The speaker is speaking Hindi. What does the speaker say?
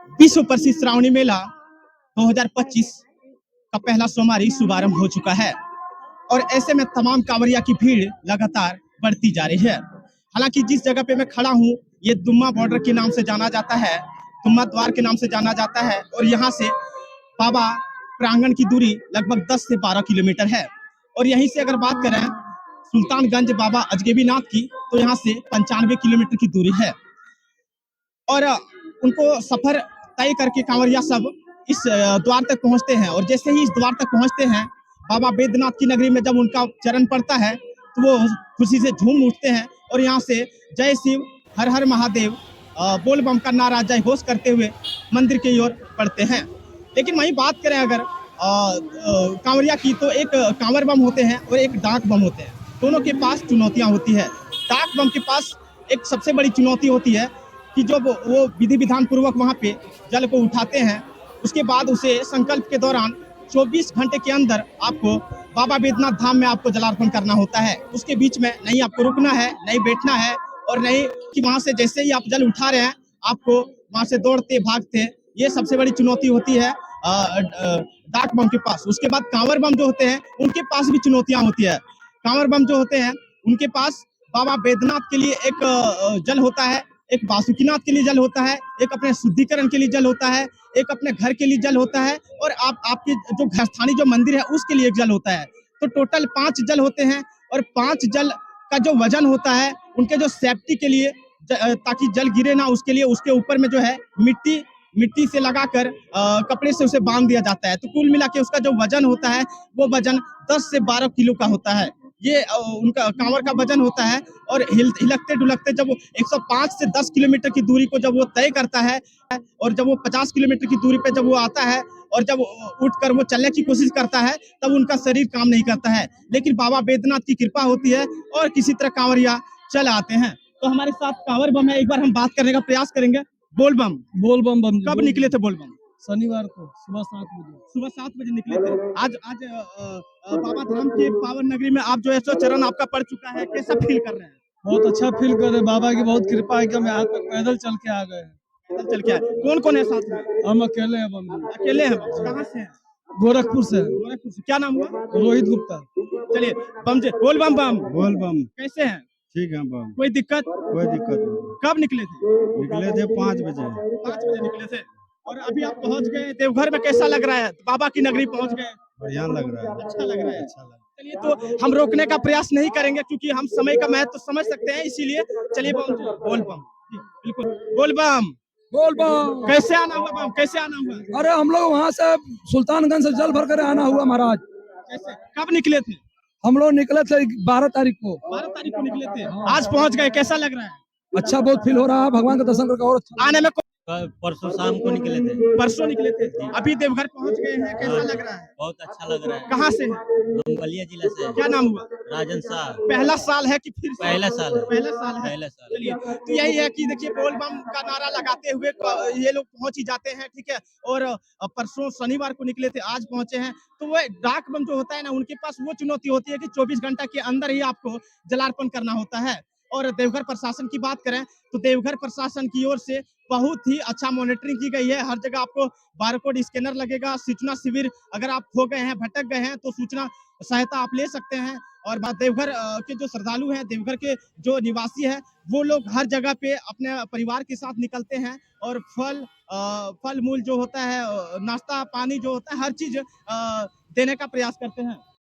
विश्व प्रसिद्ध श्रावणी मेला 2025 का पहला सोमवार शुभारंभ हो चुका है और ऐसे में तमाम कांवरिया की भीड़ लगातार बढ़ती जा रही है। हालांकि जिस जगह पे मैं खड़ा हूँ ये दुम्मा बॉर्डर के नाम से जाना जाता है, दुम्मा द्वार के नाम से जाना जाता है और यहाँ से बाबा प्रांगण की दूरी लगभग 10 से 12 किलोमीटर है। और यहीं से अगर बात करें सुल्तानगंज बाबा अजगैबीनाथ की तो यहाँ से 95 किलोमीटर की दूरी है और उनको सफर तय करके कांवरिया सब इस द्वार तक पहुंचते हैं और जैसे ही इस द्वार तक पहुंचते हैं बाबा बैद्यनाथ की नगरी में जब उनका चरण पड़ता है तो वो खुशी से झूम उठते हैं और यहाँ से जय शिव हर हर महादेव बोल बम का नारा जय घोष करते हुए मंदिर की ओर बढ़ते हैं। लेकिन वहीं बात करें अगर कांवरिया की तो एक कांवर बम होते हैं और एक डाक बम होते हैं। दोनों के पास चुनौतियां होती है। डाक बम के पास एक सबसे बड़ी चुनौती होती है कि जो वो विधि विधान पूर्वक वहां पे जल को उठाते हैं उसके बाद उसे संकल्प के दौरान 24 घंटे के अंदर आपको बाबा बैद्यनाथ धाम में आपको जलार्पण करना होता है। उसके बीच में नहीं आपको रुकना है, नहीं बैठना है और नहीं कि वहां से जैसे ही आप जल उठा रहे हैं आपको वहां से दौड़ते भागते, ये सबसे बड़ी चुनौती होती है डाक बम के पास। उसके बाद कांवर बम जो होते हैं उनके पास भी चुनौतियां होती है। कांवर बम जो होते हैं उनके पास बाबा बैद्यनाथ के लिए एक जल होता है, एक बासुकीनाथ के लिए जल होता है, एक अपने शुद्धिकरण के लिए जल होता है, एक अपने घर के लिए जल होता है और आपके जो घर स्थानीय जो मंदिर है उसके लिए एक जल होता है। तो टोटल 5 जल होते हैं और 5 जल का जो वजन होता है उनके जो सेफ्टी के लिए ताकि जल गिरे ना उसके लिए उसके ऊपर में जो है मिट्टी से लगाकर कपड़े से उसे बांध दिया जाता है। तो कुल मिला के उसका जो वजन होता है वो वजन 10 से 12 किलो का होता है। ये उनका कांवर का वजन होता है और हिलकते डुलकते जब वो 105 से 10 किलोमीटर की दूरी को जब वो तय करता है और जब वो 50 किलोमीटर की दूरी पे जब वो आता है और जब उठकर वो चलने की कोशिश करता है तब उनका शरीर काम नहीं करता है। लेकिन बाबा बैद्यनाथ की कृपा होती है और किसी तरह कांवरिया चल आते हैं। तो हमारे साथ कांवर बम है, एक बार हम बात करने का प्रयास करेंगे। बोल बम बम कब निकले थे? बोल बम शनिवार को सुबह 7 बजे। सुबह 7 बजे निकले थे। आज आज बाबा धाम के पावन नगरी में आप जो है सो चरण आपका पड़ चुका है, कैसा फील कर रहे हैं? बहुत अच्छा फील कर रहे, बाबा की बहुत कृपा है कि हम यहाँ तक पैदल चल के आ गए हैं। पैदल चल के आए। कौन कौन है साथ में? हम अकेले हैं बम जी। अकेले हैं? कहाँ से हैं? गोरखपुर से। गोरखपुर से। क्या नाम हुआ? रोहित गुप्ता। चलिए बम जी, बोल बम बम। बोल बम। कैसे हैं? ठीक है बम। कोई दिक्कत? कोई दिक्कत नहीं। कब निकले थे? निकले थे 5 बजे। 5 बजे निकले थे और अभी आप पहुंच गए देवघर में। कैसा लग रहा है? बाबा की नगरी पहुंच गए। बढ़िया लग रहा है। अच्छा लग रहा है। अच्छा लग चलिए तो हम रोकने का प्रयास नहीं करेंगे क्योंकि हम समय का महत्व तो समझ सकते हैं, इसीलिए चलिए बम बोल बम जी, बिल्कुल बोल बम। बोल बम। कैसे आना हुआ बम? कैसे आना हुआ? अरे हम लोग वहाँ से सुल्तानगंज से जल भर कर आना हुआ महाराज। कैसे कब निकले थे? हम लोग निकले थे 12 तारीख को। 12 तारीख को निकले थे, आज पहुंच गए। कैसा लग रहा है? अच्छा बहुत फील हो रहा है, भगवान का दर्शन करके और अच्छा। आने में परसों शाम को निकले थे। परसों निकले थे, अभी देवघर पहुंच गए हैं। कैसा लग रहा है? बहुत अच्छा लग रहा है। कहाँ से हैं? हम बलिया जिला से हैं। क्या नाम हुआ? राजन शाह। पहला साल है कि फिर से? पहला साल है। पहला साल है। पहला साल। चलिए तो यही है कि देखिए बोल बम का नारा लगाते हुए ये लोग पहुंच ही जाते हैं, ठीक है। और परसों शनिवार को निकले थे, आज पहुंचे हैं। तो वो डाक बम जो होता है ना उनके पास वो चुनौती होती है कि 24 घंटा के अंदर ही आपको जलार्पण करना होता है। और देवघर प्रशासन की बात करें तो देवघर प्रशासन की ओर से बहुत ही अच्छा मॉनिटरिंग की गई है। हर जगह आपको बारकोड स्कैनर लगेगा। सूचना शिविर, अगर आप खो गए हैं, भटक गए हैं तो सूचना सहायता आप ले सकते हैं। और देवघर के जो श्रद्धालु हैं, देवघर के जो निवासी हैं, वो लोग हर जगह पे अपने परिवार के साथ निकलते हैं और फल मूल जो होता है, नाश्ता पानी जो होता है, हर चीज देने का प्रयास करते हैं।